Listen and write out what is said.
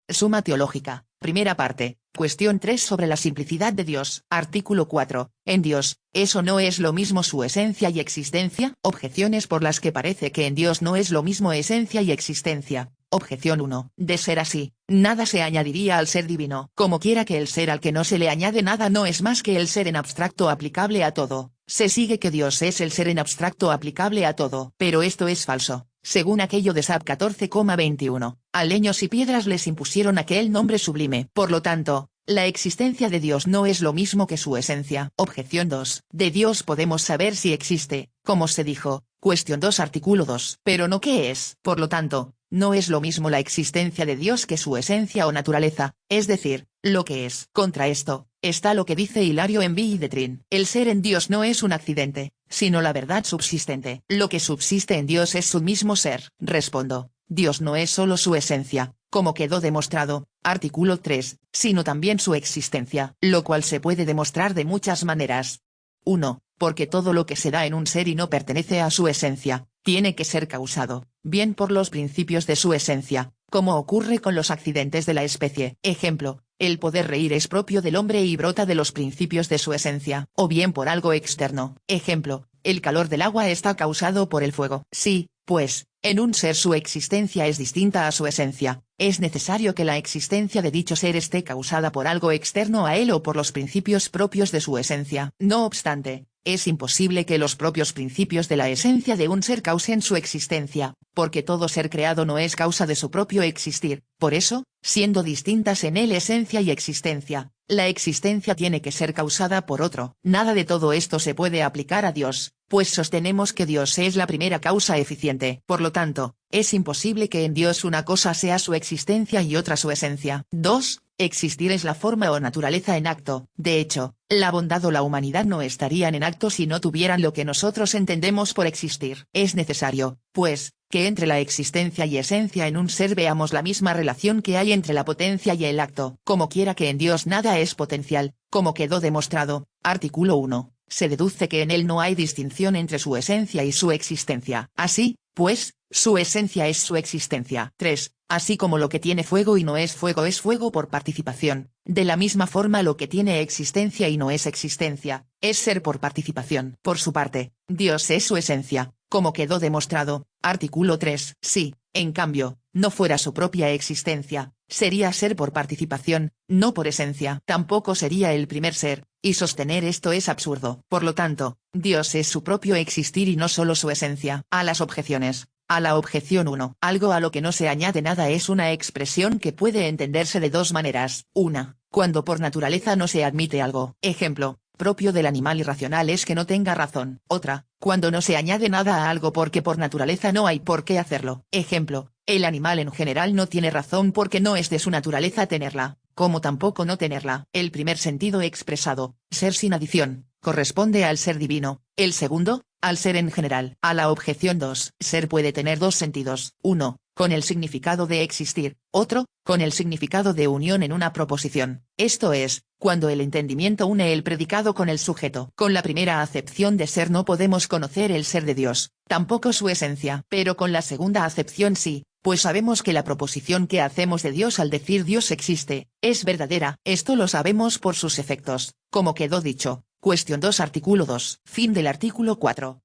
Suma teológica, primera parte, cuestión 3 sobre la simplicidad de Dios. Artículo 4. En Dios, ¿eso no es lo mismo su esencia y existencia? Objeciones por las que parece que en Dios no es lo mismo esencia y existencia. Objeción 1. De ser así, nada se añadiría al ser divino. Como quiera que el ser al que no se le añade nada no es más que el ser en abstracto aplicable a todo. Se sigue que Dios es el ser en abstracto aplicable a todo. Pero esto es falso. Según aquello de Sab 14,21, a leños y piedras les impusieron aquel nombre sublime. Por lo tanto, la existencia de Dios no es lo mismo que su esencia. Objeción 2. De Dios podemos saber si existe, como se dijo. Cuestión 2 artículo 2. Pero no qué es. Por lo tanto, no es lo mismo la existencia de Dios que su esencia o naturaleza, es decir, lo que es. Contra esto, está lo que dice Hilario en Vie de Trin. El ser en Dios no es un accidente, sino la verdad subsistente. Lo que subsiste en Dios es su mismo ser. Respondo, Dios no es solo su esencia, como quedó demostrado, artículo 3, sino también su existencia, lo cual se puede demostrar de muchas maneras. 1. Porque todo lo que se da en un ser y no pertenece a su esencia, tiene que ser causado, bien por los principios de su esencia, como ocurre con los accidentes de la especie. Ejemplo, el poder reír es propio del hombre y brota de los principios de su esencia, o bien por algo externo. Ejemplo, el calor del agua está causado por el fuego. Sí, pues, en un ser su existencia es distinta a su esencia, es necesario que la existencia de dicho ser esté causada por algo externo a él o por los principios propios de su esencia. No obstante, es imposible que los propios principios de la esencia de un ser causen su existencia, porque todo ser creado no es causa de su propio existir. Por eso, siendo distintas en él esencia y existencia, la existencia tiene que ser causada por otro. Nada de todo esto se puede aplicar a Dios, pues sostenemos que Dios es la primera causa eficiente. Por lo tanto, es imposible que en Dios una cosa sea su existencia y otra su esencia. 2. Existir es la forma o naturaleza en acto. De hecho, la bondad o la humanidad no estarían en acto si no tuvieran lo que nosotros entendemos por existir. Es necesario, pues, que entre la existencia y esencia en un ser veamos la misma relación que hay entre la potencia y el acto. Como quiera que en Dios nada es potencial, como quedó demostrado, artículo 1, se deduce que en él no hay distinción entre su esencia y su existencia. Así, pues, su esencia es su existencia. 3. Así como lo que tiene fuego y no es fuego por participación, de la misma forma lo que tiene existencia y no es existencia, es ser por participación. Por su parte, Dios es su esencia, como quedó demostrado, artículo 3. Si, en cambio, no fuera su propia existencia, sería ser por participación, no por esencia. Tampoco sería el primer ser, y sostener esto es absurdo. Por lo tanto, Dios es su propio existir y no solo su esencia. A las objeciones. A la objeción 1. Algo a lo que no se añade nada es una expresión que puede entenderse de dos maneras. Una, cuando por naturaleza no se admite algo. Ejemplo, propio del animal irracional es que no tenga razón. Otra, cuando no se añade nada a algo porque por naturaleza no hay por qué hacerlo. Ejemplo, el animal en general no tiene razón porque no es de su naturaleza tenerla, como tampoco no tenerla. El primer sentido expresado, ser sin adición, corresponde al ser divino, el segundo, al ser en general. A la objeción 2. Ser puede tener dos sentidos. Uno, con el significado de existir, otro, con el significado de unión en una proposición. Esto es, cuando el entendimiento une el predicado con el sujeto. Con la primera acepción de ser no podemos conocer el ser de Dios, tampoco su esencia. Pero con la segunda acepción sí, pues sabemos que la proposición que hacemos de Dios al decir Dios existe, es verdadera. Esto lo sabemos por sus efectos, como quedó dicho. Cuestión 2 artículo 2. Fin del artículo 4.